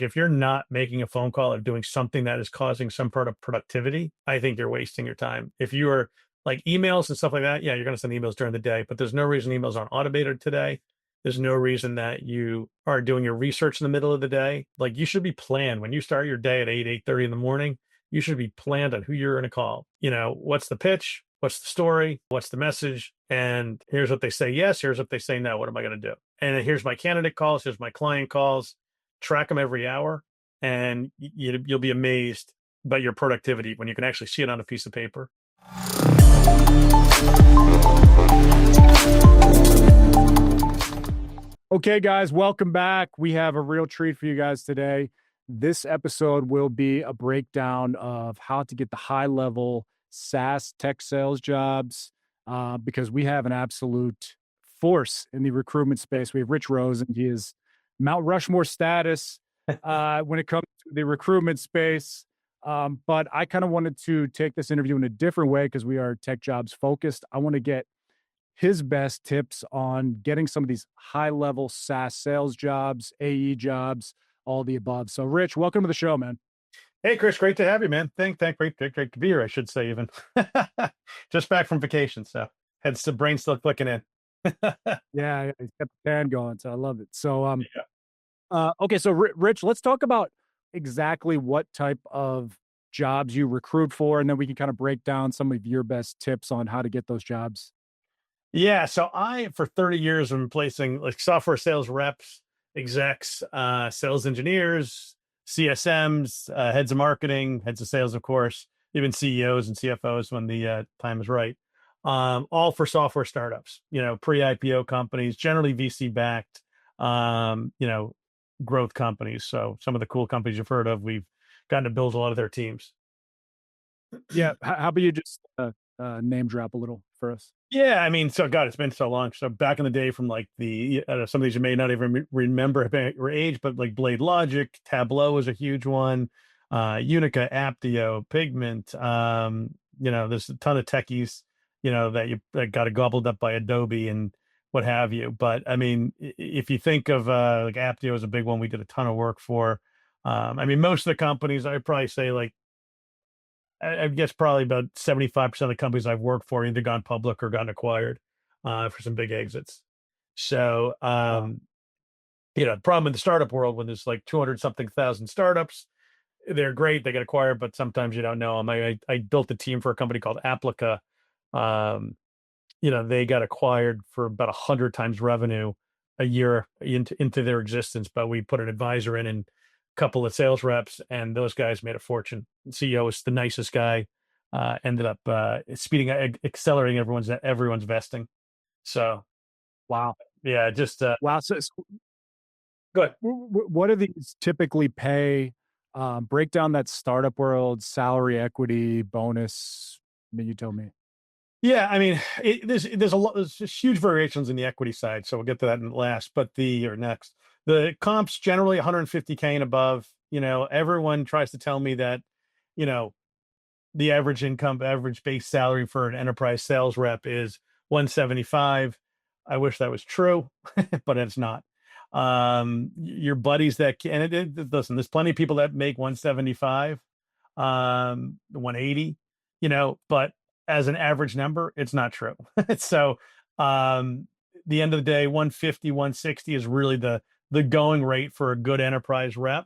If you're not making a phone call or doing something that is causing some part of productivity, I think you're wasting your time. If you are like emails and stuff like that, yeah, you're going to send emails during the day, but there's no reason emails aren't automated today. There's no reason that you are doing your research in the middle of the day. Like you should be planned when you start your day at 8:30 in the morning. You should be planned on who you're going to call. What's the pitch? What's the story? What's the message? And here's what they say yes. Here's what they say no. What am I going to do? And here's my candidate calls. Here's my client calls. Track them every hour, and you'll be amazed by your productivity when you can actually see it on a piece of paper. Okay, guys, welcome back. We have a real treat for you guys today. This episode will be a breakdown of how to get the high-level SaaS tech sales jobs because we have an absolute force in the recruitment space. We have Rich Rosen. He is Mount Rushmore status when it comes to the recruitment space. But I kind of wanted to take this interview in a different way because we are tech jobs focused. I want to get his best tips on getting some of these high-level SaaS sales jobs, AE jobs, all the above. So, Rich, welcome to the show, man. Hey, Chris, great to have you, man. Great to be here, I should say, even. Just back from vacation, so brain still clicking in. Yeah, he's kept the fan going, so I love it. So, okay, so Rich, let's talk about exactly what type of jobs you recruit for, and then we can kind of break down some of your best tips on how to get those jobs. Yeah, so for 30 years, I'm placing like software sales reps, execs, sales engineers, CSMs, heads of marketing, heads of sales, of course, even CEOs and CFOs when the time is right. All for software startups, pre-IPO companies, generally VC backed, growth companies. So some of the cool companies you've heard of, we've gotten to build a lot of their teams. Yeah, how about you just name drop a little for us? Yeah, I mean, so God, it's been so long. So back in the day, from like some of these you may not even remember your age, but like Blade Logic, Tableau was a huge one. Unica, Apptio, Pigment. There's a ton of techies, that got gobbled up by Adobe and what have you. But I mean, if you think of like Apptio is a big one, we did a ton of work for. I mean, most of the companies, I'd probably say like I guess probably about 75% of the companies I've worked for either gone public or gotten acquired for some big exits. So, the problem in the startup world when there's like 200 something thousand startups, they're great. They get acquired, but sometimes you don't know them. I built a team for a company called Applica. They got acquired for about 100 times revenue a year into their existence, but we put an advisor in couple of sales reps, and those guys made a fortune. The CEO was the nicest guy. Ended up accelerating everyone's vesting. So, wow, yeah, just wow. So good. What do these typically pay? Break down that startup world, salary, equity, bonus. I mean, you tell me. Yeah, I mean, there's just huge variations in the equity side. So we'll get to that in next. The comps generally 150K and above. Everyone tries to tell me that, the average base salary for an enterprise sales rep is 175. I wish that was true, but it's not. Your buddies listen, there's plenty of people that make 175, 180, but as an average number, it's not true. So, the end of the day, 150, 160 is really the going rate for a good enterprise rep.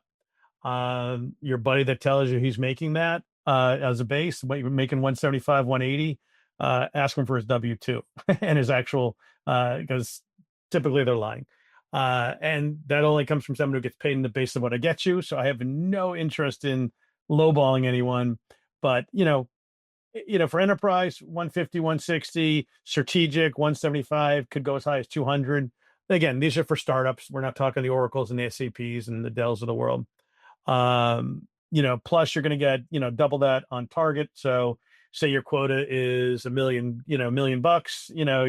Your buddy that tells you he's making that as a base, making 175, 180, ask him for his W-2 and his actual, because typically they're lying. And that only comes from someone who gets paid in the base of what I get you. So I have no interest in lowballing anyone, but for enterprise, 150, 160, strategic, 175, could go as high as 200. Again, these are for startups. We're not talking the Oracles and the SAPs and the Dells of the world. Plus you're going to get, double that on target. So say your quota is $1 million,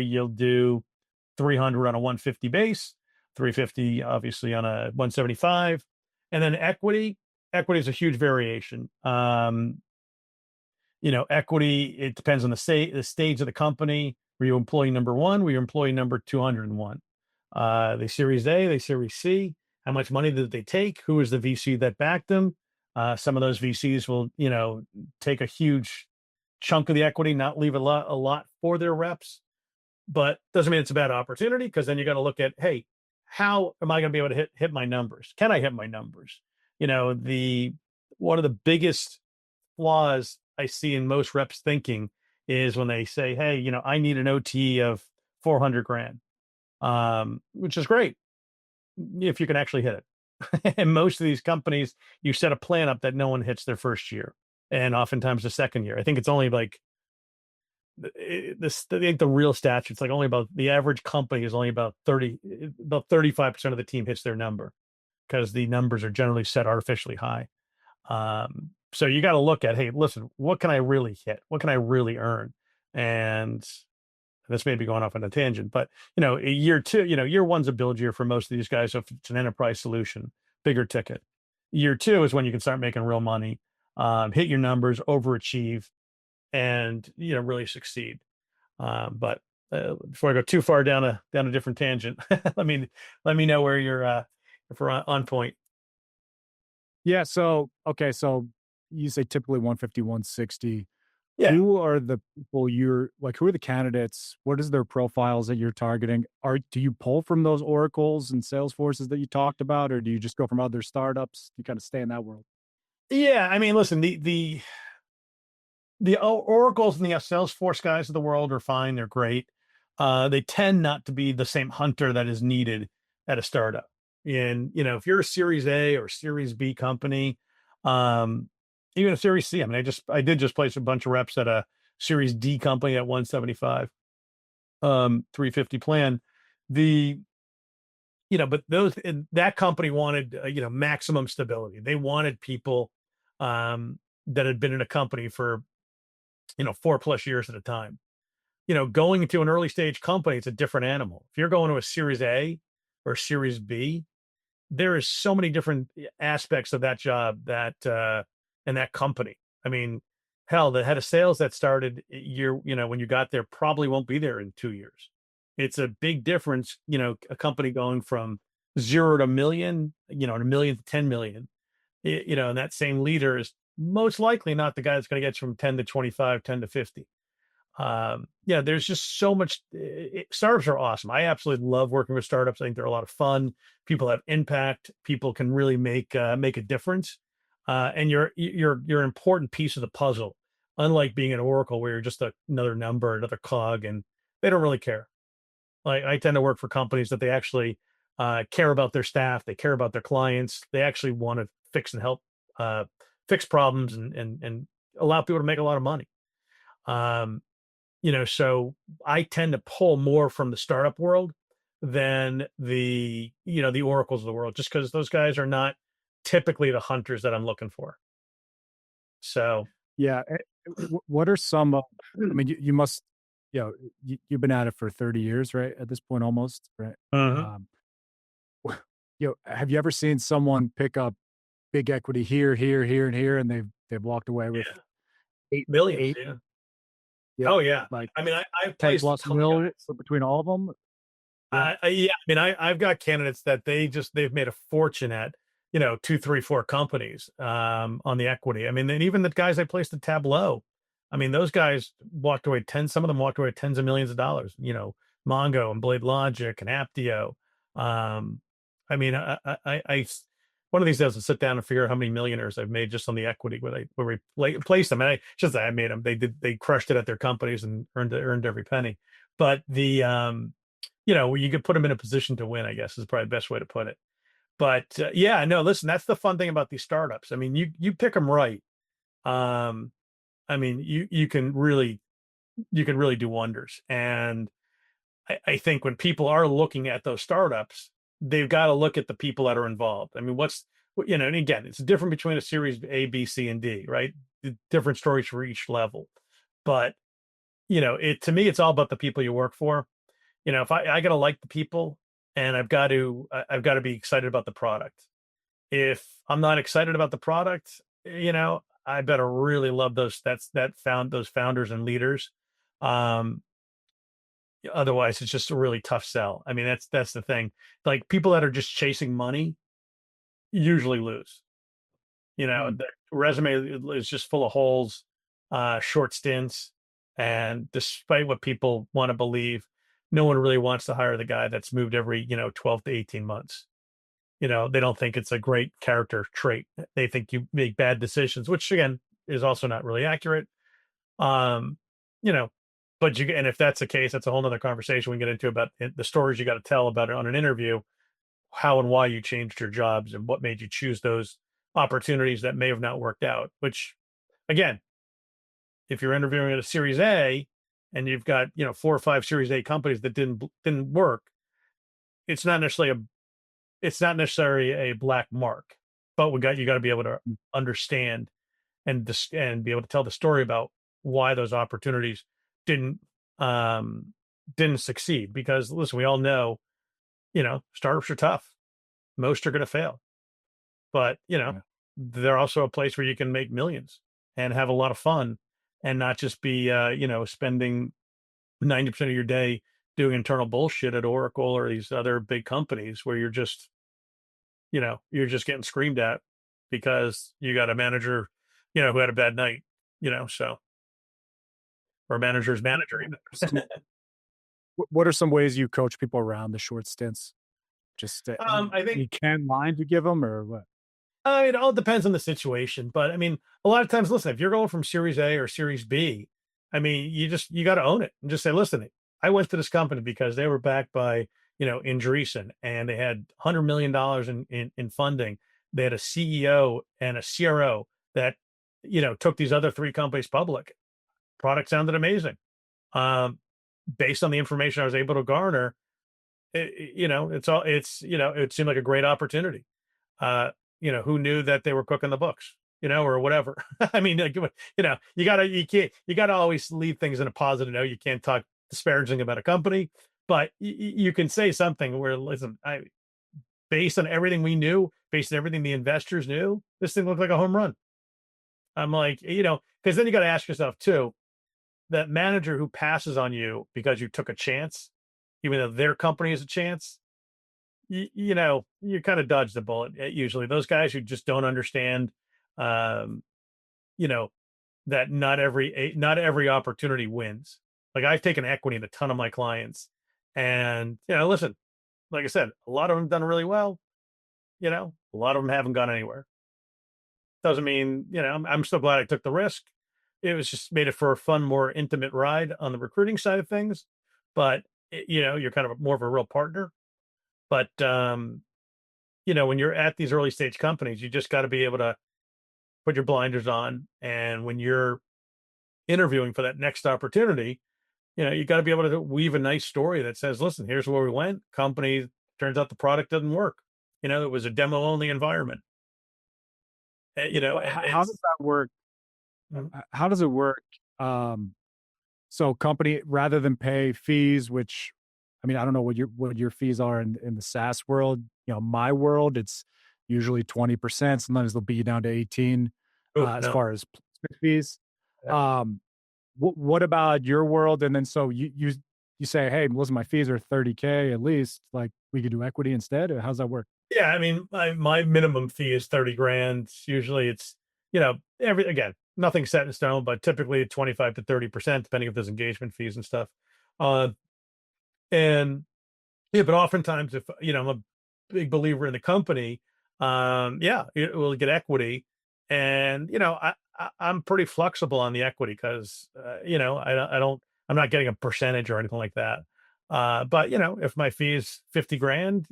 you'll do 300 on a 150 base, 350 obviously on a 175. And then equity is a huge variation. Equity, it depends on the stage of the company. Were you employee number one? Were you employee number 201? They Series A, they Series C. how much money did they take, who is the VC that backed them. Some of those VCs will, take a huge chunk of the equity, not leave a lot for their reps, but doesn't mean it's a bad opportunity, because then you got to look at, hey, how am I going to be able to hit my numbers? Can I hit my numbers? The one of the biggest flaws I see in most reps thinking is when they say, hey, I need an OT of 400 grand, which is great if you can actually hit it. And most of these companies, you set a plan up that no one hits their first year, and oftentimes the second year. I think it's only like I think the real stats, it's like only about the average company is only about 35% of the team hits their number, because the numbers are generally set artificially high. So you got to look at, hey, listen, what can I really hit? What can I really earn? And this may be going off on a tangent, but year two, year one's a build year for most of these guys. So if it's an enterprise solution, bigger ticket. Year two is when you can start making real money, hit your numbers, overachieve, and really succeed. But before I go too far down a different tangent, let me know where you're if we're on point. Yeah. So, okay. So you say typically 150, 160. Yeah. Who are the people you're like, who are the candidates? What is their profiles that you're targeting? Do you pull from those Oracles and Salesforces that you talked about, or do you just go from other startups? You kind of stay in that world. Yeah. I mean, listen, the Oracles and the Salesforce guys of the world are fine. They're great. They tend not to be the same hunter that is needed at a startup. And, if you're a Series A or Series B company, um, even a Series C, I mean, I did just place a bunch of reps at a Series D company at 175, 350 plan. The, but that company wanted, maximum stability. They wanted people, that had been in a company for, 4+ years at a time. Going into an early stage company, it's a different animal. If you're going to a Series A or Series B, there is so many different aspects of that job that and that company. I mean, hell, the head of sales that started when you got there probably won't be there in 2 years. It's a big difference, a company going from 0 to million, a million to 10 million. And that same leader is most likely not the guy that's going to get you from 10 to 25, 10 to 50. Yeah, there's just so much. Startups are awesome. I absolutely love working with startups. I think they're a lot of fun. People have impact. People can really make a difference. And you're an important piece of the puzzle. Unlike being an Oracle, where you're just another number, another cog, and they don't really care. Like, I tend to work for companies that they actually care about their staff. They care about their clients. They actually want to fix and help fix problems, and allow people to make a lot of money. Um, so I tend to pull more from the startup world than the Oracles of the world, just because those guys are not typically the hunters that I'm looking for. So, Yeah. What are some, I mean, you must, you've been at it for 30 years, right? At this point, almost, right? uh Um, have you ever seen someone pick up big equity here, here, here, and here, and they've walked away with yeah, eight, millions. eight, Yeah. yeah, Oh yeah. like I mean, I've 10 placed a plus ton of guys. mil between all of them? Yeah. Yeah, I mean, I've got candidates that they've made a fortune at, two, three, four companies, on the equity. I mean, and even the guys I placed at Tableau, I mean, those guys walked away some of them walked away with tens of millions of dollars, Mongo and Blade Logic and Apptio. Um, I mean, one of these days I'll sit down and figure out how many millionaires I've made just on the equity where we placed them. And I made them. They crushed it at their companies and earned every penny. But where you could put them in a position to win, I guess, is probably the best way to put it. But yeah, no, listen, that's the fun thing about these startups. I mean, you pick them right. Um, I mean, you can really do wonders. And I think when people are looking at those startups, they've got to look at the people that are involved. I mean, and again, it's different between a series A, B, C, and D, right? Different stories for each level. But, to me, it's all about the people you work for. If I got to like the people, and I've got to be excited about the product. If I'm not excited about the product, I better really love those founders and leaders. Um, Otherwise, it's just a really tough sell. I mean, that's the thing. Like, people that are just chasing money, usually lose. Mm, The resume is just full of holes, short stints, and despite what people want to believe, no one really wants to hire the guy that's moved every 12 to 18 months. They don't think it's a great character trait. They think you make bad decisions, which again is also not really accurate. Um, you know, but and if that's the case, that's a whole nother conversation we can get into about the stories you got to tell about it on an interview, how and why you changed your jobs and what made you choose those opportunities that may have not worked out. Which, again, if you're interviewing at a Series A and you've got 4 or 5 Series A companies that didn't work, it's not necessarily a black mark, but you got to be able to mm, understand and be able to tell the story about why those opportunities didn't um didn't succeed. Because listen, we all know startups are tough. Most are going to fail, but yeah. they're also a place where you can make millions and have a lot of fun and not just be spending 90% of your day doing internal bullshit at Oracle or these other big companies where you're just getting screamed at because you got a manager who had a bad night, so, or a manager's manager even. What are some ways you coach people around the short stints? Just I think you can line to give them or what? it all depends on the situation, but I mean, a lot of times, listen, if you're going from Series A or Series B, I mean, you got to own it and just say, listen, I went to this company because they were backed by Andreessen, and they had $100 million in funding. They had a CEO and a CRO that took these other 3 companies public. Product sounded amazing. Um, Based on the information I was able to garner, it seemed like a great opportunity. uh, who knew that they were cooking the books, or whatever. I mean, like, you gotta always leave things in a positive note. You can't talk disparaging about a company, but you can say something where, listen, based on everything we knew, based on everything the investors knew, this thing looked like a home run. I'm like, because then you got to ask yourself too, that manager who passes on you because you took a chance, even though their company is a chance, you kind of dodge the bullet. Usually, those guys who just don't understand, um, you know, that not every opportunity wins. Like, I've taken equity in a ton of my clients, and listen, like I said, a lot of them done really well. A lot of them haven't gone anywhere. Doesn't mean I'm still glad I took the risk. It was just made it for a fun, more intimate ride on the recruiting side of things. But you're kind of more of a real partner. But when you're at these early stage companies, you just got to be able to put your blinders on. And when you're interviewing for that next opportunity, you got to be able to weave a nice story that says, listen, here's where we went. Company, turns out the product doesn't work. It was a demo only environment. And How does it's, that work? mm, How does it work? Um, so company rather than pay fees, which I mean, I don't know what your fees are in the SaaS world. My world, it's usually 20%. Sometimes they'll beat you down to 18 oh, as no. far as placement fees. Yeah. Um, what about your world? And then so you say, hey, listen, my fees are 30K at least. Like we could do equity instead. Or how's that work? Yeah, I mean, my minimum fee is 30 grand. Usually it's, again, nothing set in stone, but typically 25 to 30%, depending if there's engagement fees and stuff. Uh, and yeah, but oftentimes if, I'm a big believer in the company, yeah, it will get equity. And, I'm pretty flexible on the equity because, I'm not getting a percentage or anything like that. But if my fee is 50 grand,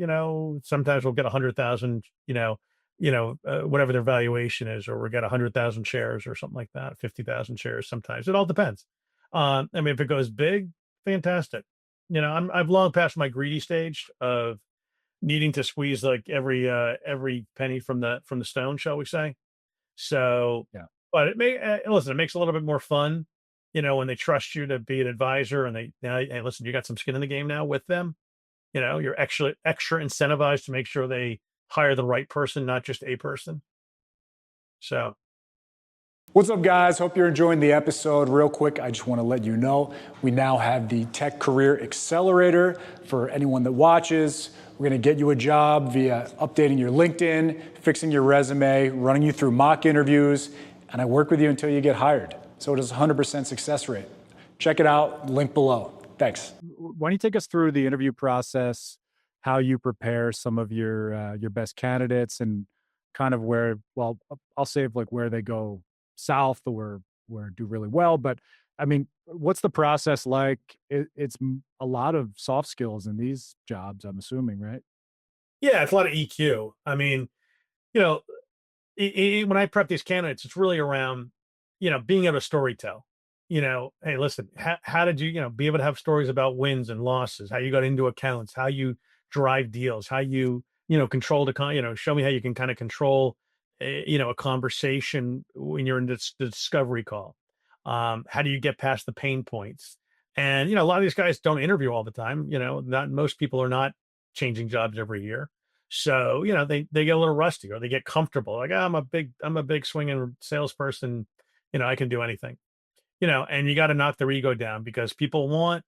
sometimes we'll get 100,000, whatever their valuation is, or we'll get 100,000 shares or something like that, 50,000 shares. Sometimes it all depends. I mean, if it goes big, fantastic. I've long passed my greedy stage of needing to squeeze like every penny from the stone, shall we say. So, Yeah. but listen, it makes it a little bit more fun, when they trust you to be an advisor, and hey, listen, you got some skin in the game now with them. You're extra incentivized to make sure they hire the right person, not just a person. So What's up, guys? Hope you're enjoying the episode. Real quick, I just want to let you know we now have the Tech Career Accelerator for anyone that watches. We're going to get you a job via updating your LinkedIn, fixing your resume, running you through mock interviews, and I work with you until you get hired. So it is a 100% success rate. Check it out, link below. Thanks. Why don't you take us through the interview process, how you prepare some of your best candidates, and kind of where, well, I'll say like where they go south or where do really well. But I mean, what's the process like? It's a lot of soft skills in these jobs, I'm assuming, right? Yeah, it's a lot of EQ. I mean, you know, when I prep these candidates, it's really around, being able to story tell. Hey, listen, how did you, be able to have stories about wins and losses, how you got into accounts, how you drive deals, how you, control show me how you can kind of control, a conversation when you're in the discovery call. How do you get past the pain points? And, a lot of these guys don't interview all the time. Not most people are not changing jobs every year. So, they get a little rusty or they get comfortable. Like, "Ah, I'm a big swinging salesperson. I can do anything, and you got to knock their ego down because people want,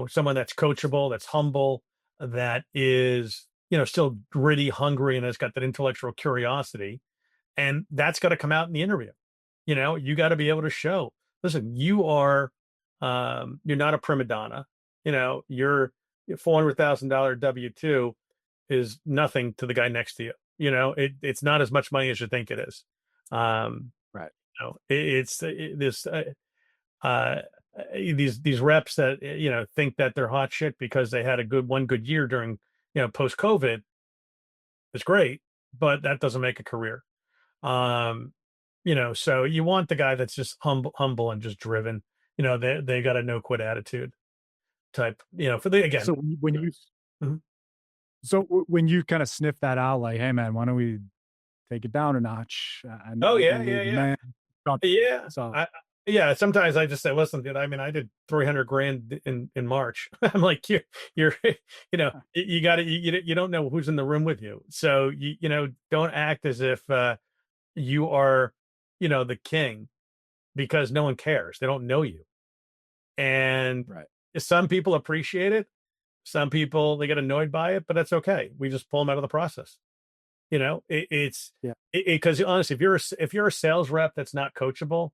someone that's coachable, that's humble, that is, still gritty, hungry, and has got that intellectual curiosity. And that's got to come out in the interview. You got to be able to show, listen, you're not a prima donna. Your $400,000 W-2 is nothing to the guy next to you. It's not as much money as you think it is. Right. This uh, these reps that think that they're hot shit because they had a one good year during post COVID. It's great, but that doesn't make a career. Um, so you want the guy that's just humble and just driven. They got a no quit attitude type. For the again. So when you Mhm. so when you kind of sniff that out, like, hey man, why don't we take it down a notch? Oh I yeah, know you're yeah, the yeah. man. Yeah. So Yeah, sometimes I just say, listen, dude, I mean, I did 300 grand in March. I'm like, you're, you got to, you don't know who's in the room with you. So, don't act as if, you are, the king because no one cares. They don't know you. And right. some people appreciate it. Some people, they get annoyed by it, but that's okay. We just pull them out of the process. It's Yeah. because honestly, if you're a sales rep that's not coachable,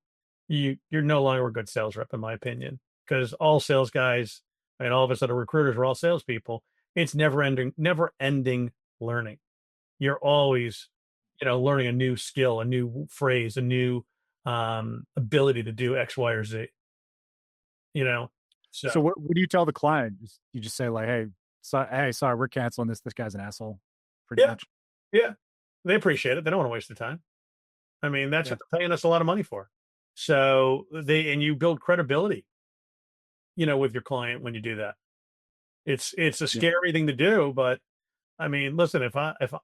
you're no longer a good sales rep, in my opinion. Because all sales guys and all of us that are recruiters are all salespeople. It's never ending learning. You're always, learning a new skill, a new phrase, a new ability to do X, Y, or Z. You know, So so what do you tell the client? You just say like, hey, sorry, we're canceling this. This guy's an asshole, pretty yeah, much. yeah, they appreciate it. They don't want to waste their time. I mean, that's Yeah. what they're paying us a lot of money for. So and you build credibility, with your client when you do that. It's a Yeah. scary thing to do, but I mean, listen, if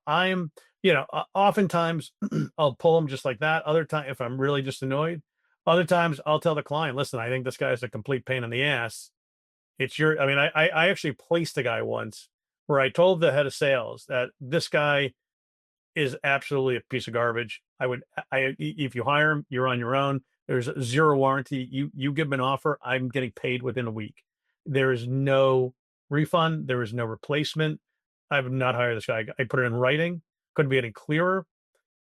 I'm, oftentimes I'll pull them just like that. Other time, if I'm really just annoyed, other times I'll tell the client, listen, I think this guy's a complete pain in the ass. I mean, I actually placed a guy once where I told the head of sales that this guy is absolutely a piece of garbage. If you hire him, you're on your own. There's zero warranty. You give him an offer, I'm getting paid within a week. There is no refund. There is no replacement. I have not hired this guy. I put it in writing. Couldn't be any clearer.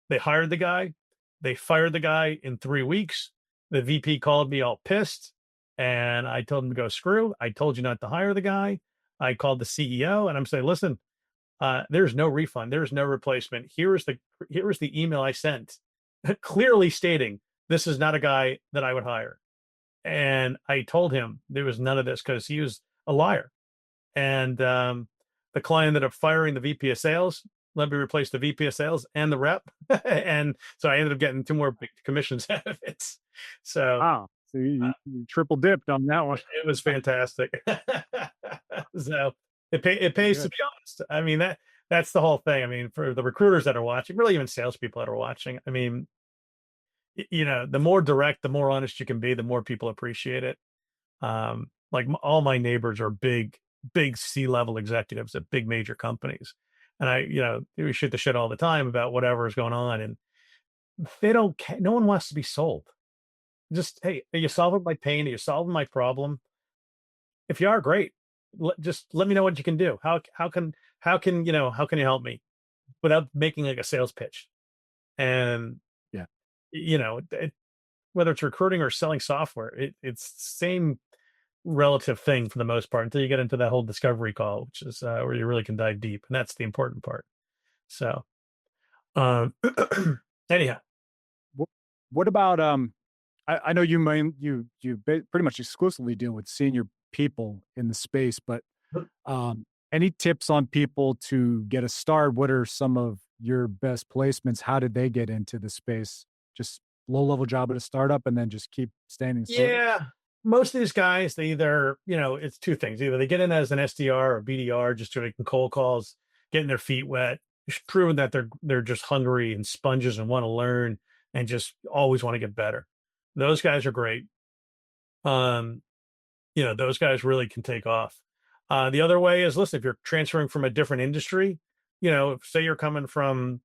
They hired the guy. They fired the guy in 3 weeks. The VP called me all pissed, and I told him to go screw. I told you not to hire the guy. I called the CEO, and I'm saying, listen, there's no refund. There's no replacement. Here is the email I sent, clearly stating this is not a guy that I would hire. And I told him there was none of this because he was a liar. And the client ended up firing the VP of sales. Let me replace the VP of sales and the rep. And so I ended up getting two more big commissions out of it. So Wow. So you triple dipped on that one. it was fantastic. So it pays to Good. be honest. I mean, that's the whole thing. I mean, for the recruiters that are watching, really even salespeople that are watching, I mean, the more direct, the more honest you can be, the more people appreciate it. Like all my neighbors are big C-level executives at big major companies. And we shoot the shit all the time about whatever is going on. And they don't no one wants to be sold. Just, hey, are you solving my pain? Are you solving my problem? If you are, great. Just let me know what you can do. How can you help me without making like a sales pitch? And Yeah. you know, whether it's recruiting or selling software, it's the same relative thing for the most part until you get into that whole discovery call, which is where you really can dive deep, and that's the important part. So, um, anyhow, What, what about I know you pretty much exclusively deal with senior people in the space, but any tips on people to get a start? What are some of your best placements? How did they get into the space? Just low level job at a startup and then just keep staying in service? yeah, most of these guys, they either, it's two things. Either they get in as an SDR or BDR, just so they can cold calls, getting their feet wet, just proving that they're just hungry and sponges and want to learn and just always want to get better. Those guys are great. Um, those guys really can take off. The other way is, listen, if you're transferring from a different industry, say you're coming from,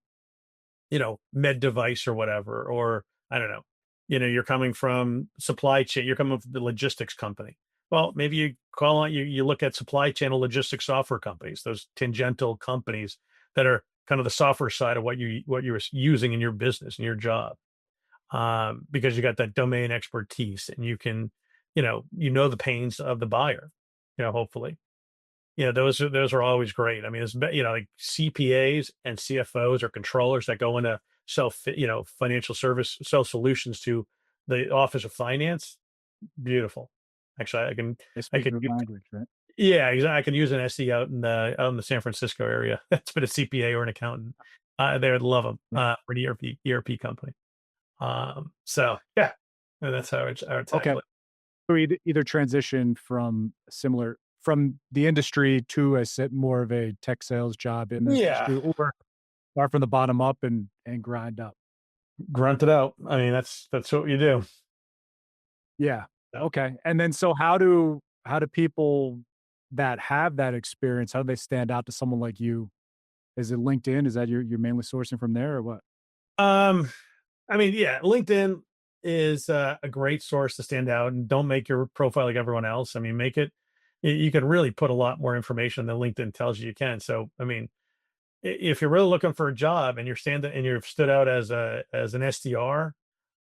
med device or whatever, or I don't know, you're coming from supply chain, you're coming from the logistics company. Well, maybe you call on you look at supply chain or logistics software companies, those tangential companies that are kind of the software side of what you're using in your business and your job, because you got that domain expertise and you can, the pains of the buyer, hopefully. Those are always great. I mean, like CPAs and CFOs or controllers that go into financial service, sell solutions to the Office of Finance. Beautiful. Actually, They I speak could, your language, right? yeah, exactly. I can use an SE out in the San Francisco area. That's been a CPA or an accountant. They would love them Yeah. for an ERP company. So yeah, and that's how I would Okay. tackle it. So either transition from the industry to more of a tech sales job in the Yeah, industry, or start from the bottom up and grind up. grunt it out. I mean, that's what you do. Yeah. So, Okay. And then so how do people that have that experience, how do they stand out to someone like you? Is it LinkedIn? Is that you're mainly sourcing from there or what? um, I mean, yeah, LinkedIn is a great source to stand out, and don't make your profile like everyone else. I mean, make it. You can really put a lot more information than LinkedIn tells you can. So, I mean, if you're really looking for a job and you've stood out as an SDR,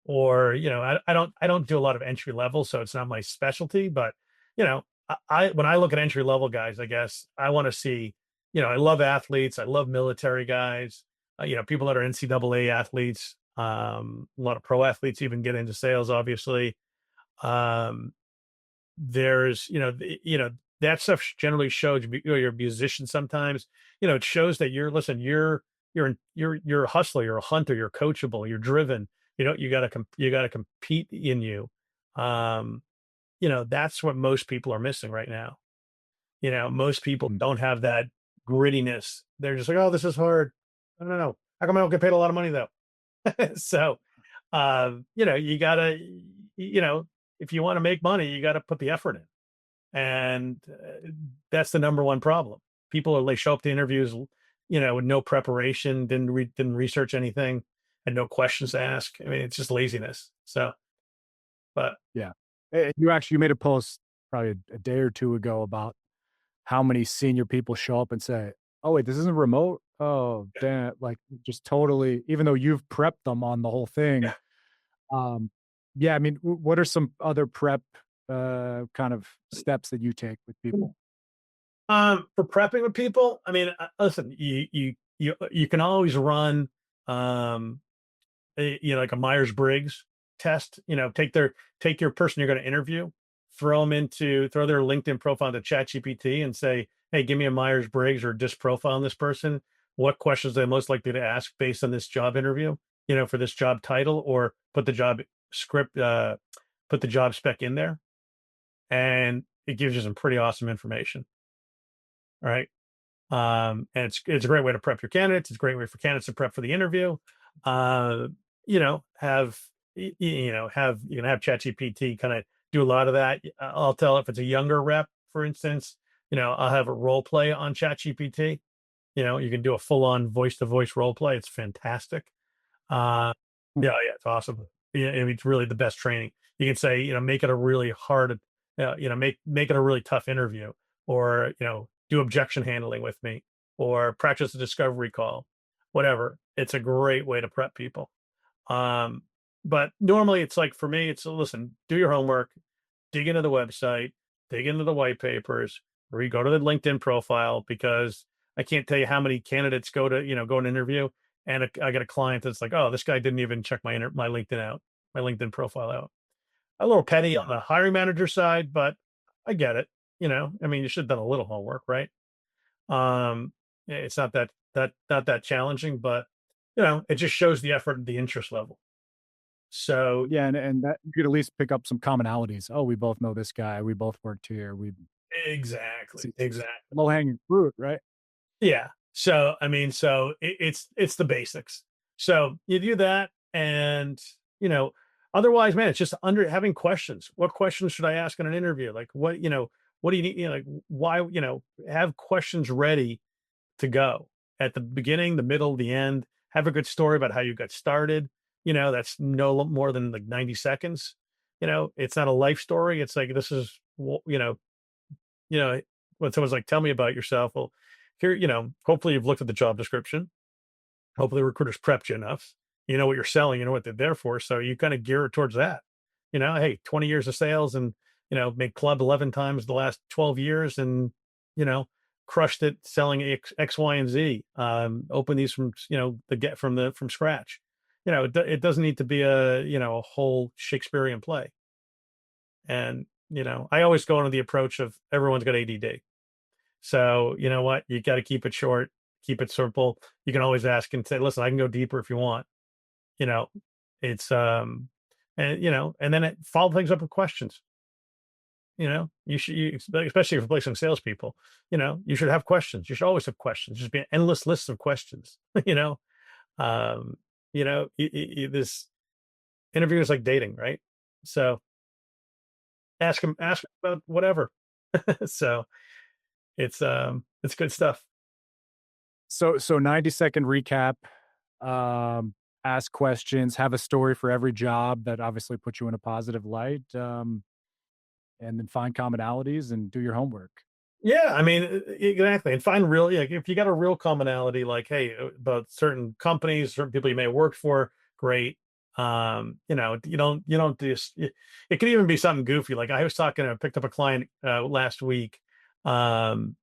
or I don't do a lot of entry level, so it's not my specialty. But when I look at entry level guys, I guess I want to see, I love athletes, I love military guys, people that are NCAA athletes, a lot of pro athletes even get into sales, obviously. um there's that stuff generally shows you're a musician. Sometimes it shows that you're a hustler, you're a hunter, you're coachable, you're driven. You got to compete in you. um that's what most people are missing right now. Most people Mhm. don't have that grittiness. They're just like, oh, this is hard. I don't know, how come I don't get paid a lot of money though? So you gotta, you know if you want to make money, you got to put the effort in. And that's the number one problem. People are, they show up to interviews, with no preparation, didn't research anything, and no questions to ask. I mean, it's just laziness. So, but Yeah. You made a post probably a day or two ago about how many senior people show up and say, "Oh, wait, this isn't remote? Oh, damn." Like, just totally, even though you've prepped them on the whole thing. yeah. Um, yeah, I mean, what are some other prep, kind of steps that you take with people? For prepping with people, I mean, listen, you can always run, um, like a Myers Briggs test. Take your person you're going to interview, throw their LinkedIn profile into ChatGPT and say, hey, give me a Myers Briggs or disc profile on this person. What questions they're most likely to ask based on this job interview, for this job title, or script, put the job spec in there, and it gives you some pretty awesome information. All right. And it's a great way to prep your candidates. It's a great way for candidates to prep for the interview. Uh, have you can have ChatGPT kind of do a lot of that. I'll tell if it's a younger rep, for instance, I'll have a role play on ChatGPT. You can do a full on voice to voice role play. It's fantastic. Yeah, yeah, it's awesome. Yeah, I mean, it's really the best training. You can say, make it a really hard, make it a really tough interview, or do objection handling with me, or practice a discovery call, whatever. It's a great way to prep people. Um, but normally, it's like for me, it's listen, do your homework, dig into the website, dig into the white papers, or you go to the LinkedIn profile because I can't tell you how many candidates go an interview, and I got a client that's like, oh, this guy didn't even check my LinkedIn out, my LinkedIn profile out. A little petty on Yeah. the hiring manager side, but I get it. I mean, you should have done a little homework, right? It's not that challenging, but it just shows the effort and the interest level. So Yeah, and that you could at least pick up some commonalities. Oh, we both know this guy. We both worked here. We exactly, see exactly. low hanging fruit, right? Yeah. So I mean, it's the basics. So you do that, and you know, otherwise, man, it's just under having questions. What questions should I ask in an interview? Like, what do you need? Like, why? Have questions ready to go at the beginning, the middle, the end. Have a good story about how you got started. That's more than like 90 seconds. It's not a life story. It's like this is you know, when someone's like, tell me about yourself. Well, here, hopefully you've looked at the job description. Hopefully the recruiters prepped you enough. You know what you're selling, you know what they're there for. So you kind of gear it towards that. Hey, 20 years of sales and, made club 11 times the last 12 years and, you know, crushed it selling X, Y, and Z. Open these from, from scratch. It doesn't need to be a whole Shakespearean play. And, I always go into the approach of everyone's got ADD. So you know what? You got to keep it short, keep it simple. You can always ask and say, listen, I can go deeper if you want. You know, it's and then follow things up with questions. Especially if you're placing salespeople, you should have questions. You should always have questions. Just be an endless list of questions. you know, um, this interview is like dating, right? So ask 'em about whatever. So it's good stuff. So 90-second recap, um, ask questions, have a story for every job that obviously puts you in a positive light, and then find commonalities and do your homework. Yeah, I mean, exactly, and find real like, if you got a real commonality, like, hey, about certain companies, certain people you may have worked for, great. You don't just it could even be something goofy. Like I picked up a client last week, um,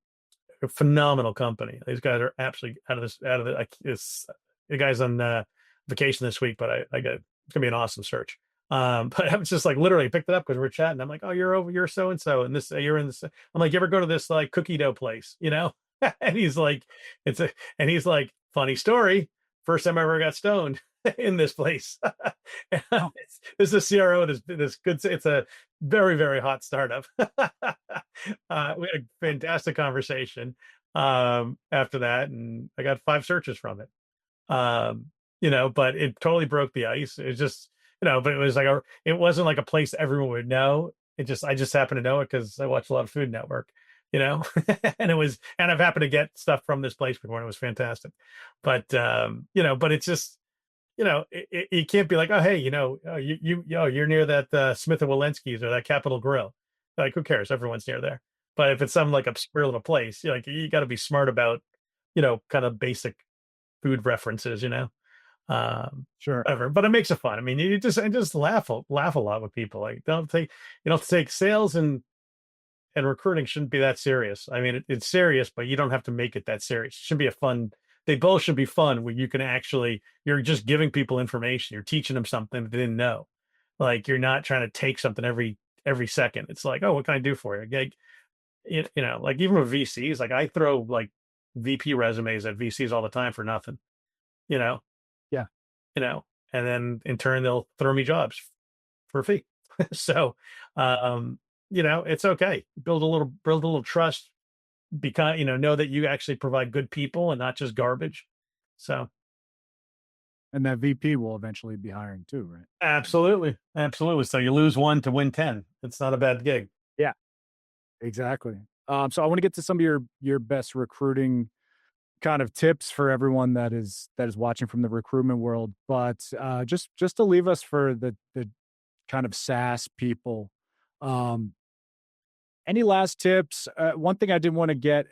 a phenomenal company. These guys are absolutely out of the like it's the guy's on vacation this week, but I got it's gonna be an awesome search. But I was just like literally picked it up because we're chatting. I'm like, oh, you're so and so, and this you're in this. I'm like, you ever go to this like cookie dough place, and he's like, he's like, funny story. First time I ever got stoned in this place. Oh, This is a CRO. This good. It's a very very hot startup. We had a fantastic conversation after that, and I got 5 searches from it. Um, but it totally broke the ice. It just, but it wasn't like a place everyone would know. I just happened to know it because I watch a lot of Food Network, and I've happened to get stuff from this place before, and it was fantastic. But but it's just, it can't be like, oh, hey, you're near that Smith and Walensky's or that Capitol Grill. Like, who cares? Everyone's near there. But if it's some like obscure little place, you got to be smart about, kind of basic food references, sure. whatever. But it makes it fun. I mean, I just laugh a lot with people. Like, don't take sales and recruiting shouldn't be that serious. I mean, it's serious, but you don't have to make it that serious. It should be a fun. They both should be fun where you can actually you're just giving people information. You're teaching them something they didn't know. Like you're not trying to take something every second. It's like, oh, what can I do for you? Like, like even with VCs, like I throw like VP resumes at VCs all the time for nothing. You know, Yeah. you know, and then in turn they'll throw me jobs for a fee. So, it's okay. Build a little trust. Because know that you actually provide good people and not just garbage. So And that VP will eventually be hiring too, right? absolutely, absolutely. So you lose one to win 10. It's not a bad gig. Yeah, exactly. So I want to get to some of your best recruiting kind of tips for everyone that is watching from the recruitment world. But just to leave us for the kind of SaaS people, um, any last tips? One thing I didn't want to get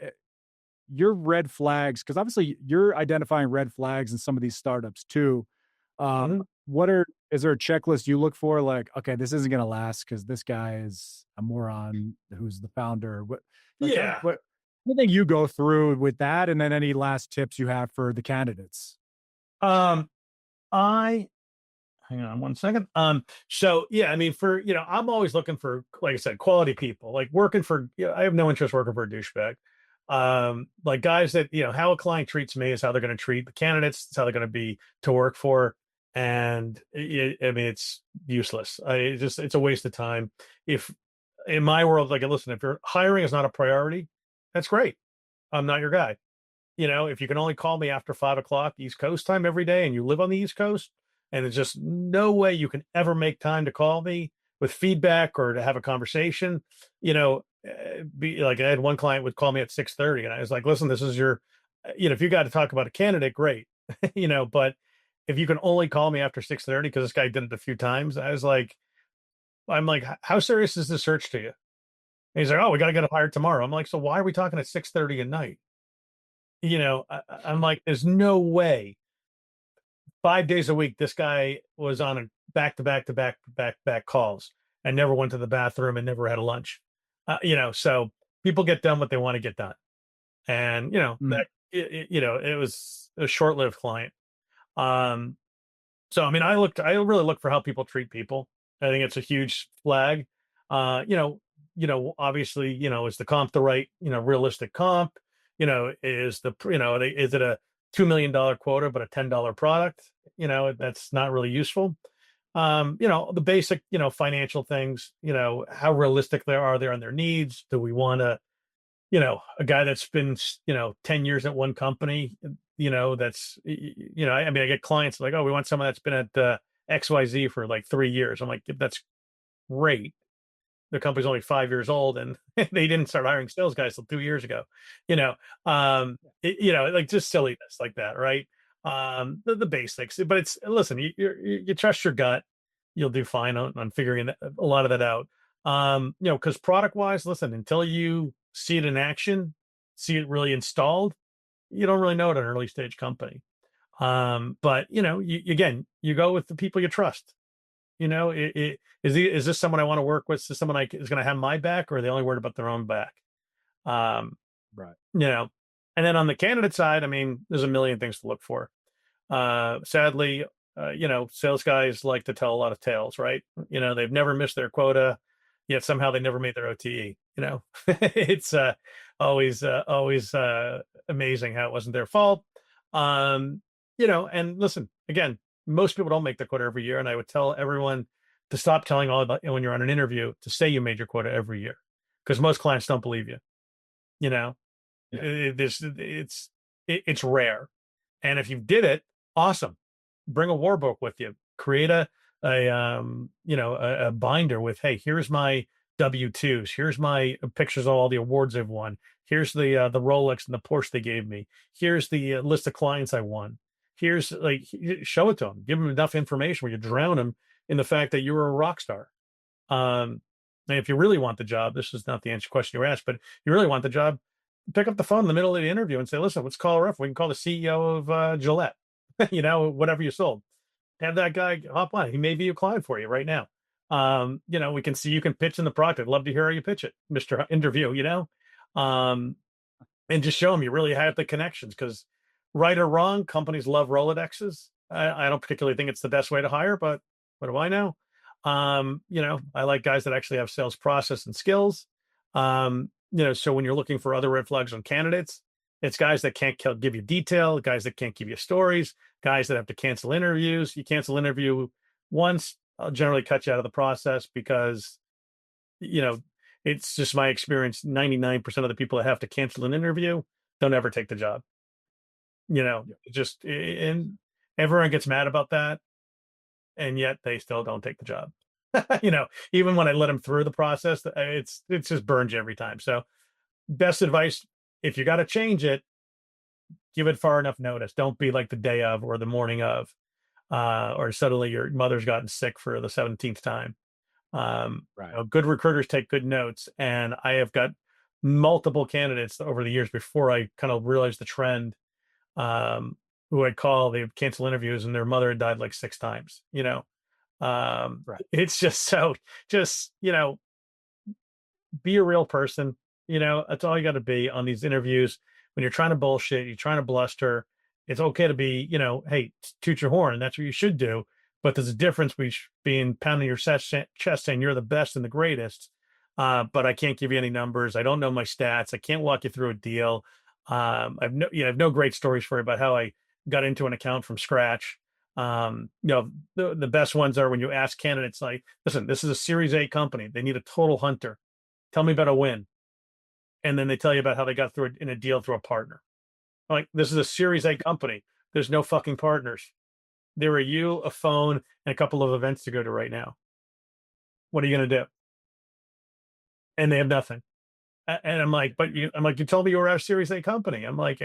your red flags, because obviously you're identifying red flags in some of these startups too. Mhm. What are is there a checklist you look for? Like, okay, this isn't going to last because this guy is a moron who's the founder. What, like, kind of Yeah. what? Anything you go through with that, and then any last tips you have for the candidates? Um, I hang on one second. So yeah, I mean, for I'm always looking for, like I said, quality people. Like working for, I have no interest working for a douchebag. Like guys that how a client treats me is how they're going to treat the candidates. It's how they're going to be to work for, and I mean, it's useless. It's a waste of time. If in my world, like, listen, if your hiring is not a priority, that's great. I'm not your guy. If you can only call me after 5 o'clock East Coast time every day and you live on the East Coast, and there's just no way you can ever make time to call me with feedback or to have a conversation, be like, I had one client would call me at 6:30 and I was like, listen, this is your, if you got to talk about a candidate, great, but if you can only call me after 6:30, because this guy did it a few times, I'm like, how serious is this search to you? And he's like, oh, we got to get him hired tomorrow. I'm like, so why are we talking at 6:30 at night? I'm like, there's no way 5 days a week this guy was on a back to back to back back back calls and never went to the bathroom and never had a lunch. So people get done what they want to get done, and Mm, it was a short lived client. Um, so I mean, I really look for how people treat people. I think it's a huge flag. Obviously, is the comp the right, realistic comp? Is it a $2 million quota but a $10 product? That's not really useful. The basic, financial things, how realistic they are on their needs. Do we want to, a guy that's been, 10 years at one company, I mean, I get clients like, oh, we want someone that's been at XYZ for like 3 years. I'm like, that's great. The company's only 5 years old and they didn't start hiring sales guys till 2 years ago, you know, like just silliness like that. Right. The basics, but listen, you trust your gut. You'll do fine on figuring a lot of that out. Cause product wise, listen, until you see it in action, see it really installed, you don't really know it an early stage company. But again, you go with the people you trust. Is this someone I want to work with? Is this someone is going to have my back, or are they only worried about their own back? Um, right. you know, and then on the candidate side, I mean, there's a million things to look for. Sadly, sales guys like to tell a lot of tales, right? They've never missed their quota, yet somehow they never made their OTE. It's always amazing how it wasn't their fault. And listen, again, most people don't make their quota every year, and I would tell everyone to stop telling all about when you're on an interview to say you made your quota every year, because most clients don't believe you. You know, Yeah. it's rare, and if you did it, awesome. Bring a war book with you. Create a binder with, hey, here's my W-2s. Here's my pictures of all the awards I've won. Here's the Rolex and the Porsche they gave me. Here's the list of clients I won. Here's show it to them. Give them enough information where you drown them in the fact that you were a rock star. And if you really want the job, this is not the answer question you were asked, but you really want the job, pick up the phone in the middle of the interview and say, listen, let's call her up. We can call the CEO of Gillette, whatever you sold. Have that guy hop on. He may be a client for you right now. We can see you can pitch in the product. I'd love to hear how you pitch it, Mr. Interview, um, and just show them you really have the connections, because right or wrong, companies love Rolodexes. I don't particularly think it's the best way to hire, but what do I know? I like guys that actually have sales process and skills. So when you're looking for other red flags on candidates, it's guys that can't give you detail, guys that can't give you stories, guys that have to cancel interviews. You cancel interview once, I'll generally cut you out of the process, because, you know, it's just my experience. 99% of the people that have to cancel an interview don't ever take the job. Yeah. And everyone gets mad about that, and yet they still don't take the job. Even when I let them through the process, it's just burns you every time. So best advice, if you got to change it, give it far enough notice. Don't be like the day of or the morning of, or suddenly your mother's gotten sick for the 17th time. Right. Good recruiters take good notes, and I have got multiple candidates over the years before I kind of realized the trend. Um, who I'd call, they'd cancel interviews, and their mother had died like 6 times. Right. It's just so, just be a real person. That's all you got to be on these interviews. When you're trying to bullshit, you're trying to bluster. It's okay to be, hey, toot your horn. That's what you should do. But there's a difference between being pounding your chest saying you're the best and the greatest. But I can't give you any numbers. I don't know my stats. I can't walk you through a deal. I have no great stories for you about how I got into an account from scratch. The best ones are when you ask candidates like, listen, this is a Series A company. They need a total hunter. Tell me about a win. And then they tell you about how they got through it in a deal through a partner. Like, this is a Series A company. There's no fucking partners. There are you, a phone, and a couple of events to go to right now. What are you going to do? And they have nothing. And I'm like, you told me you were at a Series A company. I'm like,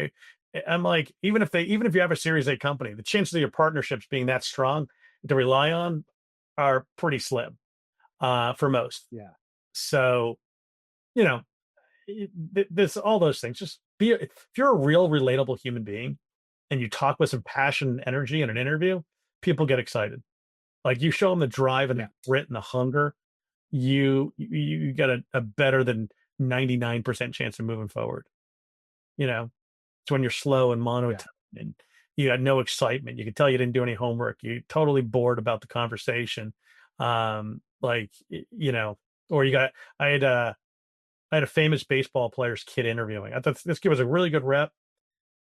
even if you have a Series A company, the chances of your partnerships being that strong to rely on are pretty slim, for most. Yeah. So, you know, this all those things. Just if you're a real relatable human being and you talk with some passion and energy in an interview, people get excited. Like, you show them the drive and Yeah. the grit and the hunger, you get a better than 99% chance of moving forward. It's when you're slow and Yeah. monotone and you had no excitement. You could tell you didn't do any homework. You're totally bored about the conversation. Like, or I had a famous baseball player's kid interviewing. I thought this kid was a really good rep,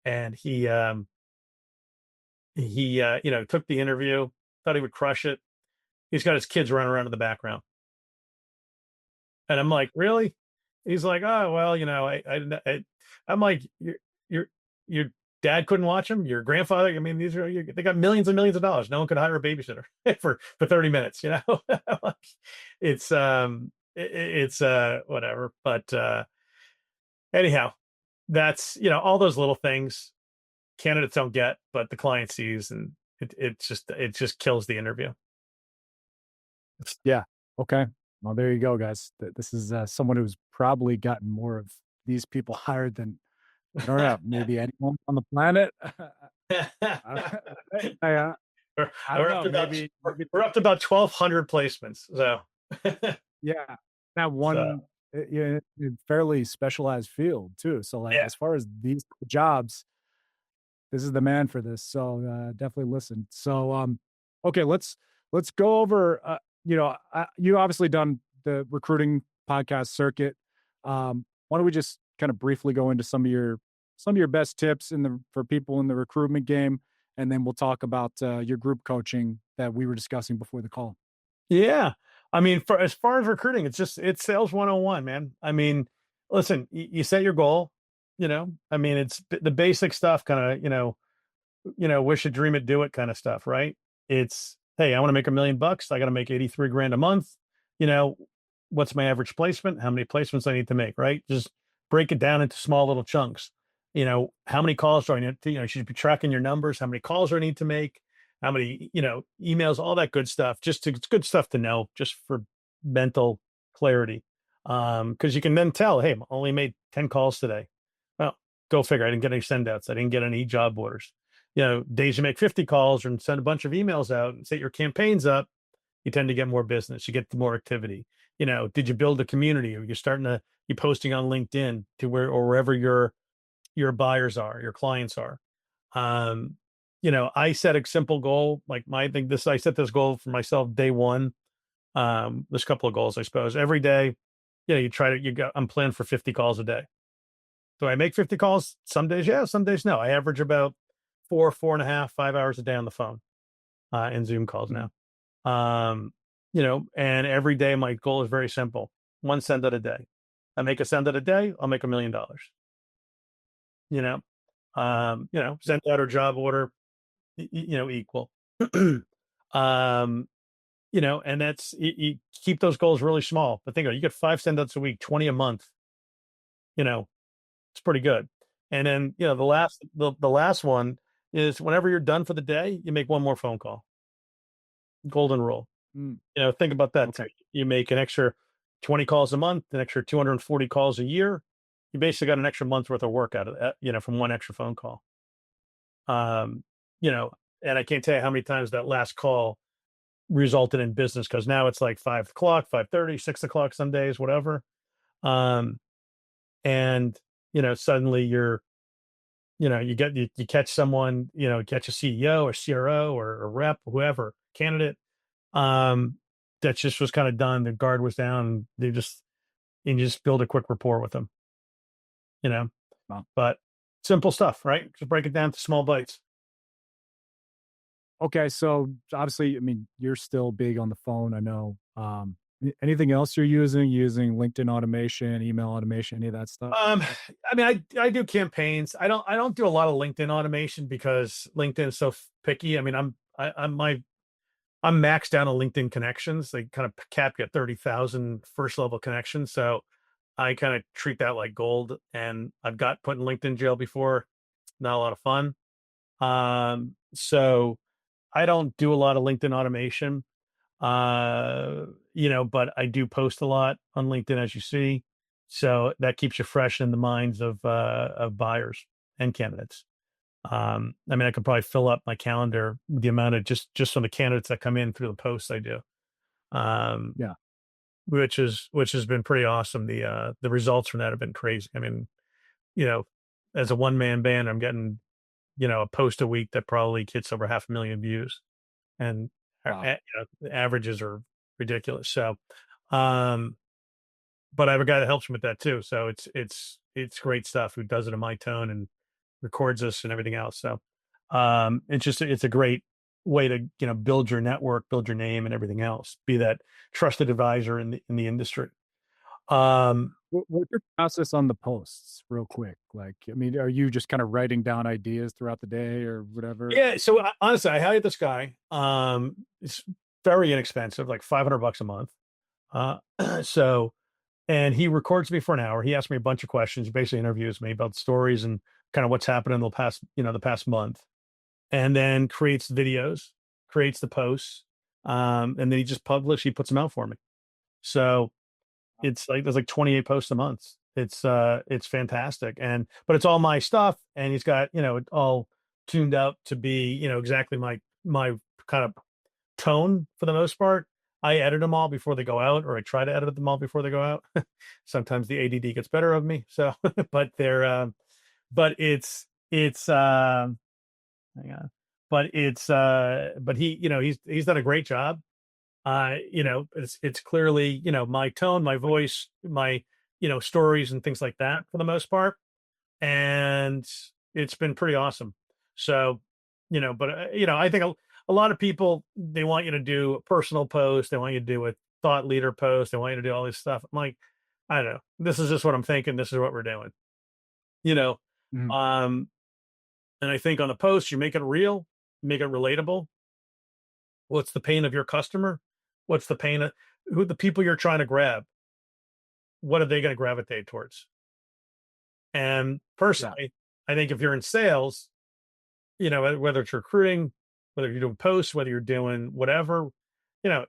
and he took the interview, thought he would crush it. He's got his kids running around in the background, and I'm like, really? He's like, oh well, I'm like, your dad couldn't watch him. Your grandfather. I mean, they got millions and millions of dollars. No one could hire a babysitter for 30 minutes. Like, it's whatever. But anyhow, that's all those little things candidates don't get, but the client sees, and it just kills the interview. Yeah. Okay. Well, there you go, guys. This is someone who's probably gotten more of these people hired than, I don't know, maybe anyone on the planet. I, I we're don't up know. to about Maybe, we're up to about 1,200 placements. So yeah. That so one, yeah, fairly specialized field too. So, like, yeah. as far as these jobs, this is the man for this. So, definitely listen. So, okay, let's go over. You obviously done the recruiting podcast circuit. Why don't we just kind of briefly go into some of your best tips for people in the recruitment game, and then we'll talk about your group coaching that we were discussing before the call. Yeah. I mean, for as far as recruiting, it's sales 101, man. I mean, listen, you set your goal, I mean, it's the basic stuff, kind of, wish it, dream it, do it kind of stuff, right? It's, hey, I want to make $1 million. I got to make 83 grand a month. You know, what's my average placement? How many placements I need to make, right? Just break it down into small little chunks. How many calls do I need to, you should be tracking your numbers. How many calls do I need to make? How many, emails, all that good stuff. It's good stuff to know just for mental clarity. Because you can then tell, hey, I only made 10 calls today. Well, go figure. I didn't get any send outs. I didn't get any job orders. Days you make 50 calls and send a bunch of emails out and set your campaigns up, you tend to get more business. You get more activity. Did you build a community? Or you're posting on LinkedIn to wherever your buyers are, your clients are. I set a simple goal. Like I set this goal for myself day one. There's a couple of goals, I suppose. Every day, I'm planned for 50 calls a day. Do I make 50 calls? Some days, yeah, some days, no. I average about 4.5, 5 hours a day on the phone, in Zoom calls Mhm. now. And every day my goal is very simple. One send out a day. I make a send out a day, I'll make $1 million. You know, send out or job order, equal. um, and that's, you keep those goals really small. But think of it, you get 5 send outs a week, 20 a month, it's pretty good. And then, the last one is whenever you're done for the day, you make one more phone call. Golden rule. Mm, Think about that too. okay. You make an extra 20 calls a month, an extra 240 calls a year. You basically got an extra month's worth of work out of that, from one extra phone call. Um, you know, and I can't tell you how many times that last call resulted in business, because now it's like 5 o'clock, 5:30, 6 o'clock some days, whatever. Um, and suddenly you catch someone, catch a CEO or CRO or a rep, whoever, candidate, um, that just was kind of done. The guard was down. And you just build a quick rapport with them, you know, Wow. but simple stuff, right? Just break it down to small bites. Okay, so obviously, I mean, you're still big on the phone, I know. Anything else you're using LinkedIn automation, email automation, any of that stuff? Um, I mean, I do campaigns. I don't do a lot of LinkedIn automation because LinkedIn is so picky. I mean, I'm maxed down on LinkedIn connections. They kind of cap you at 30,000 first level connections. So I kind of treat that like gold. And I've got put in LinkedIn jail before. Not a lot of fun. So I don't do a lot of LinkedIn automation. But I do post a lot on LinkedIn, as you see. So that keeps you fresh in the minds of buyers and candidates. I mean, I could probably fill up my calendar with the amount of just from the candidates that come in through the posts I do. Um, Yeah. which has been pretty awesome. The results from that have been crazy. I mean, you know, as a one man band, I'm getting, a post a week that probably gets over 500,000 views, and Wow. the averages are ridiculous. So, um, but I have a guy that helps me with that too. So it's great stuff. Who does it in my tone and records us and everything else. So, it's a great way to build your network, build your name, and everything else. Be that trusted advisor in the industry. Um, What's your process on the posts, real quick? Like, I mean, are you just kind of writing down ideas throughout the day or whatever? yeah. So honestly, I hired this guy. It's very inexpensive, like $500 a month. Uh, so and he records me for an hour. He asks me a bunch of questions, basically interviews me about stories and kind of what's happened in the past month, and then creates videos, creates the posts, and then he puts them out for me. So it's like there's like 28 posts a month. It's fantastic, but it's all my stuff, and he's got it all tuned out to be exactly my kind of tone for the most part. I edit them all before they go out, or I try to edit them all before they go out. Sometimes the ADD gets better of me. So, but but it's, hang on, but he's done a great job. It's clearly, my tone, my voice, my, stories and things like that for the most part. And it's been pretty awesome. So, I think a lot of people, they want you to do a personal post. They want you to do a thought leader post. They want you to do all this stuff. I'm like, I don't know. This is just what I'm thinking. This is what we're doing, you know? Mhm. Um, and I think on the post, you make it real, make it relatable. What's the pain of your customer? What's the pain of who the people you're trying to grab? What are they going to gravitate towards? And Yeah. personally, I think if you're in sales, whether it's recruiting, whether you're doing posts, whether you're doing whatever,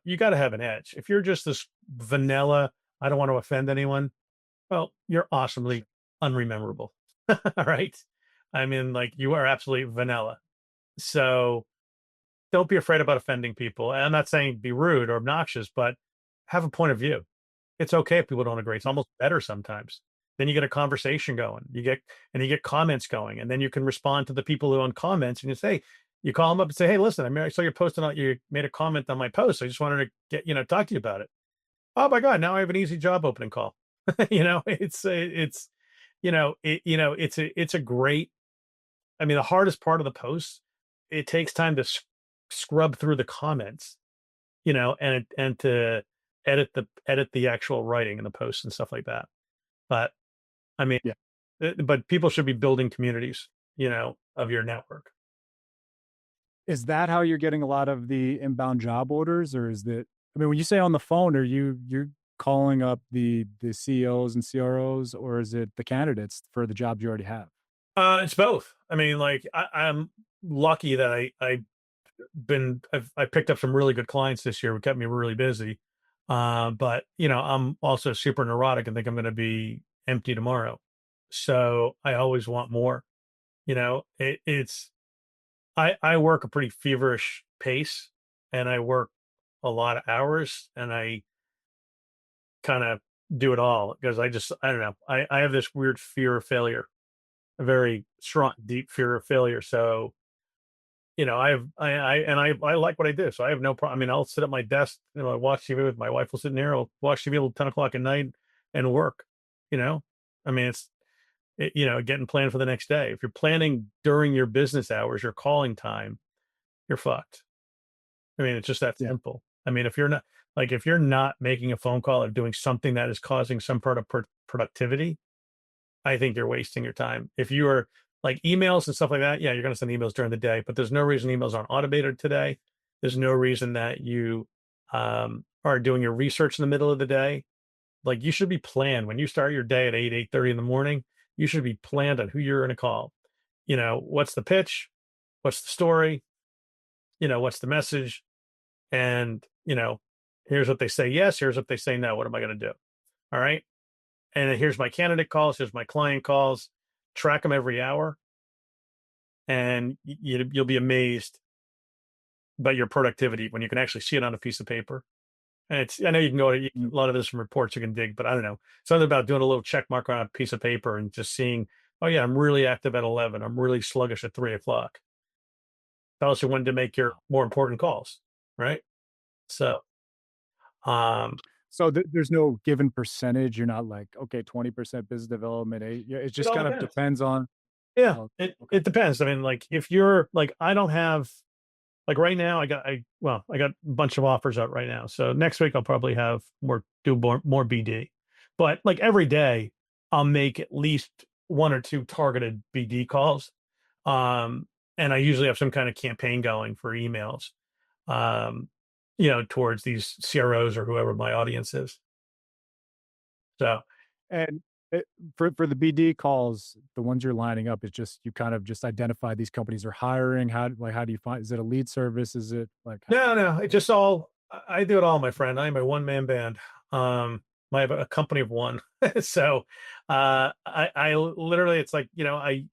you got to have an edge. If you're just this vanilla, I don't want to offend anyone. Well, you're awesomely unrememberable. All right. I mean, like you are absolutely vanilla. So don't be afraid about offending people. And I'm not saying be rude or obnoxious, but have a point of view. It's okay if people don't agree. It's almost better sometimes. Then you get a conversation going. You get comments going, and then you can respond to the people who on comments, and you call them up and say, "Hey, listen, I saw you're posting on, you made a comment on my post. I just wanted to talk to you about it. Oh my God, now I have an easy job opening call." It's a great. I mean, the hardest part of the post, it takes time to scrub through the comments, and to edit the actual writing in the posts and stuff like that. But I mean, Yeah. but people should be building communities, of your network. Is that how you're getting a lot of the inbound job orders, or is that? I mean, when you say on the phone, are you're calling up the CEOs and CROs, or is it the candidates for the jobs you already have? It's both. I mean, like I'm lucky that I picked up some really good clients this year, who kept me really busy. But I'm also super neurotic and think I'm going to be empty tomorrow. So I always want more. It's I work a pretty feverish pace, and I work a lot of hours, and I kind of do it all because I don't know. I have this weird fear of failure, a very strong, deep fear of failure. So I have I like what I do. So I have no problem. I mean, I'll sit at my desk, I watch TV with my wife. Will sit in there. I'll watch TV till 10 o'clock at night and work. You know, I mean, getting planned for the next day. If you're planning during your business hours, your calling time, you're fucked. I mean, it's just that Yeah. simple. I mean, if you're not making a phone call or doing something that is causing some part of productivity, I think you're wasting your time. If you are like emails and stuff like that, yeah, you're going to send emails during the day, but there's no reason emails aren't automated today. There's no reason that you are doing your research in the middle of the day. Like you should be planned when you start your day at 8:30 in the morning. You should be planned on who you're going to call. What's the pitch? What's the story? What's the message? And here's what they say yes. Here's what they say no. What am I going to do? All right. And then here's my candidate calls. Here's my client calls. Track them every hour, and you'll be amazed by your productivity when you can actually see it on a piece of paper. And I know you can a Mm. lot of this from reports you can dig, but I don't know, something about doing a little check mark on a piece of paper and just seeing, oh yeah, I'm really active at 11. I'm really sluggish at 3 o'clock. Tells you when to make your more important calls, right? So, um, So there's no given percentage. You're not like, okay, 20% business development. Yeah, it it just all kind of depends. depends on. Yeah, Oh, it okay. it depends. I mean, like if you're like, I don't have like right now, I got a bunch of offers out right now. So next week I'll probably have more BD. But like every day I'll make at least one or two targeted BD calls. Um, and I usually have some kind of campaign going for emails, um, towards these CROs or whoever my audience is. So And it, for the BD calls, the ones you're lining up, it's just you kind of just identify these companies are hiring. How do you find? Is it a lead service? Is it like no, it just all I do it all, my friend. I'm a one man band. I have a company of one. So I literally it's like, I'm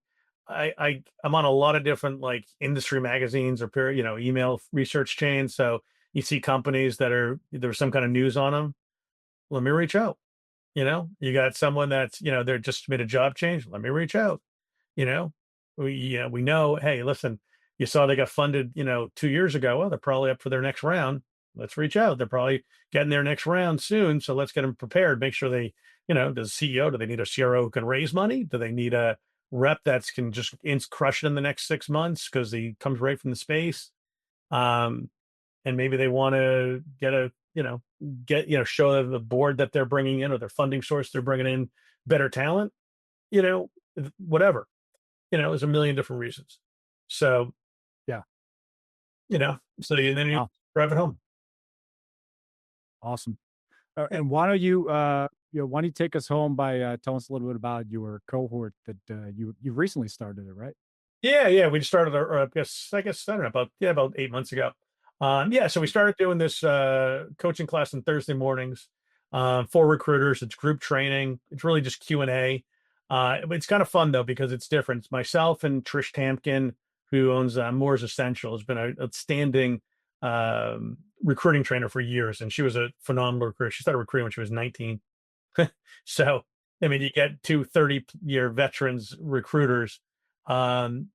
on a lot of different like industry magazines or email research chains. So you see companies that there's some kind of news on them. Let me reach out. You got someone that's, they're just made a job change. Let me reach out. You know, we know, hey, listen, you saw they got funded, 2 years ago. Well, they're probably up for their next round. Let's reach out. They're probably getting their next round soon. So let's get them prepared. Make sure they, does CEO, do they need a CRO who can raise money? Do they need a rep that can just crush it in the next 6 months because he comes right from the space? Um, and maybe they want to show the board that they're bringing in or their funding source they're bringing in better talent, you know, whatever. There's a million different reasons. So, yeah? then you Wow, drive it home. awesome. Yeah. And why don't you why don't you take us home by telling us a little bit about your cohort that you recently started it, right? Yeah. We just started, I guess, I don't know, about 8 months ago. Yeah. So we started doing this coaching class on Thursday mornings for recruiters. It's group training. It's really just Q&A. It's kind of fun though, because it's different. It's myself and Trish Tampkin, who owns Moore's Essential, has been an outstanding recruiting trainer for years. And she was a phenomenal recruiter. She started recruiting when she was 19. So, I mean, you get two 30-year veterans recruiters um,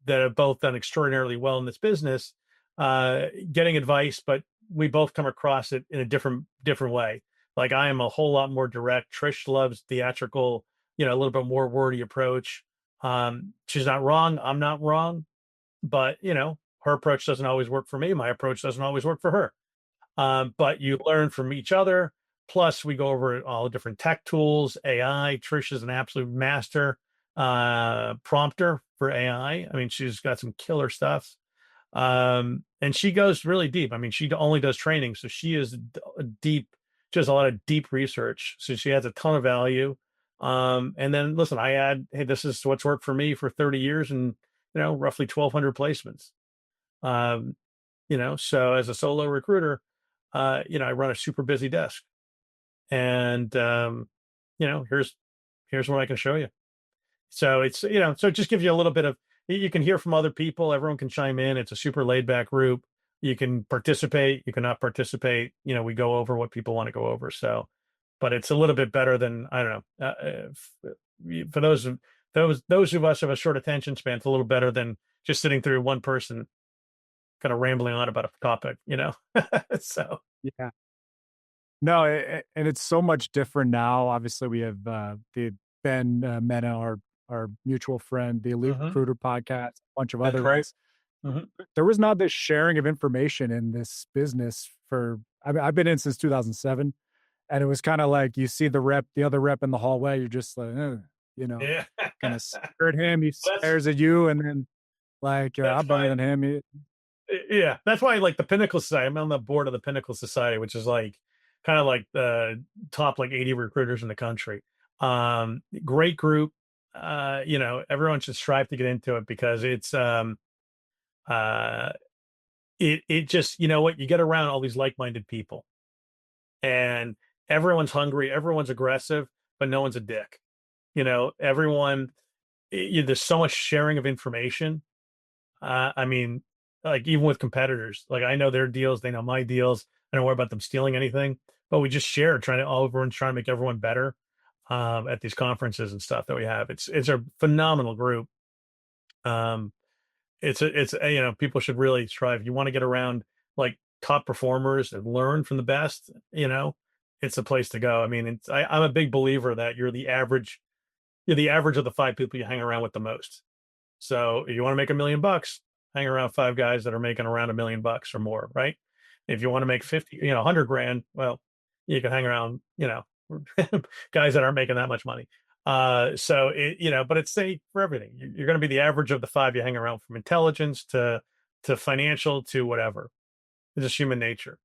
that have both done extraordinarily well in this business, getting advice, but we both come across it in a different way. Like I am a whole lot more direct. Trish loves theatrical, a little bit more wordy approach. She's not wrong. I'm not wrong, but her approach doesn't always work for me. My approach doesn't always work for her. But you learn from each other. Plus, we go over all the different tech tools, AI. Trish is an absolute master prompter for AI. I mean, she's got some killer stuff. And she goes really deep. I mean, she only does training, so she is deep. She does a lot of deep research, so she has a ton of value. And then listen, I add, hey, this is what's worked for me for 30 years and, roughly 1,200 placements. Um, so as a solo recruiter, I run a super busy desk, and here's what I can show you. So it's, so it just gives you a little bit of, you can hear from other people. Everyone can chime in. It's a super laid back group. You can participate. You cannot participate. We go over what people want to go over. So, but it's a little bit better than, I don't know. For those of us who have a short attention span, it's a little better than just sitting through one person kind of rambling on about a topic, So Yeah. No, and it's so much different now. Obviously, we have the Ben Mena, our mutual friend, the Elite Mhm. Recruiter podcast, a bunch of That's other right. ones. Mhm. There was not this sharing of information in this business for. I mean, I've been in since 2007, and it was kind of like you see the other rep in the hallway. You're just like, you know, Yeah. kind of stare at him. He That's stares at you, and then like that's I'm better why than him. Yeah, that's why I like the Pinnacle Society. I'm on the board of the Pinnacle Society, which is like kind of like the top like 80 recruiters in the country. Great group. Everyone should strive to get into it because it's uh it just, what, you get around all these like-minded people, and everyone's hungry, everyone's aggressive, but no one's a dick. Everyone, there's so much sharing of information. I mean, like even with competitors, like I know their deals, they know my deals. I don't worry about them stealing anything, but we just share, everyone's trying to make everyone better at these conferences and stuff that we have. It's a phenomenal group. Um, people should really strive. You want to get around like top performers and learn from the best. It's a place to go. I mean, I'm a big believer that You're the average of the five people you hang around with the most. So if you want to make $1 million, hang around five guys that are making around $1 million or more, right? If you want to make 50, 100 grand, well, you can hang around, guys that aren't making that much money. But it's safe for everything. You're going to be the average of the five you hang around, from intelligence to financial to whatever. It's just human nature.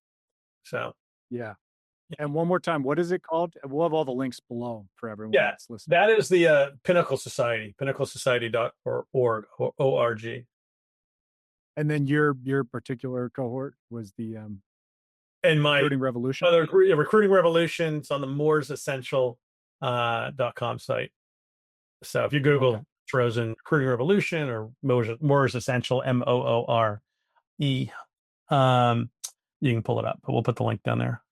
So Yeah. yeah, And one more time, what is it called? We'll have all the links below for everyone yeah, that's listening. that is the Pinnacle Society, pinnaclesociety.org or org. And then your particular cohort was the And my recruiting revolution. other recruiting revolutions on the mooresessential.com site. So if you Okay. Google Rosen recruiting revolution or Moore's Essential, Moore, you can pull it up, but we'll put the link down there.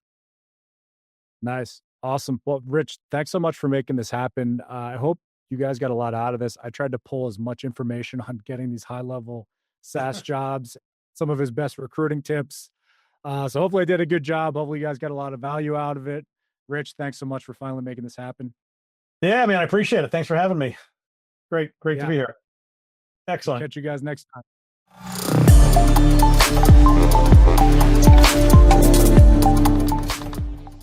Nice. Awesome. Well, Rich, thanks so much for making this happen. I hope you guys got a lot out of this. I tried to pull as much information on getting these high level SaaS jobs, some of his best recruiting tips. So hopefully I did a good job. Hopefully you guys got a lot of value out of it. Rich, thanks so much for finally making this happen. Yeah, man, I appreciate it. Thanks for having me. Great to Yeah. be here. We'll Excellent. catch you guys next time.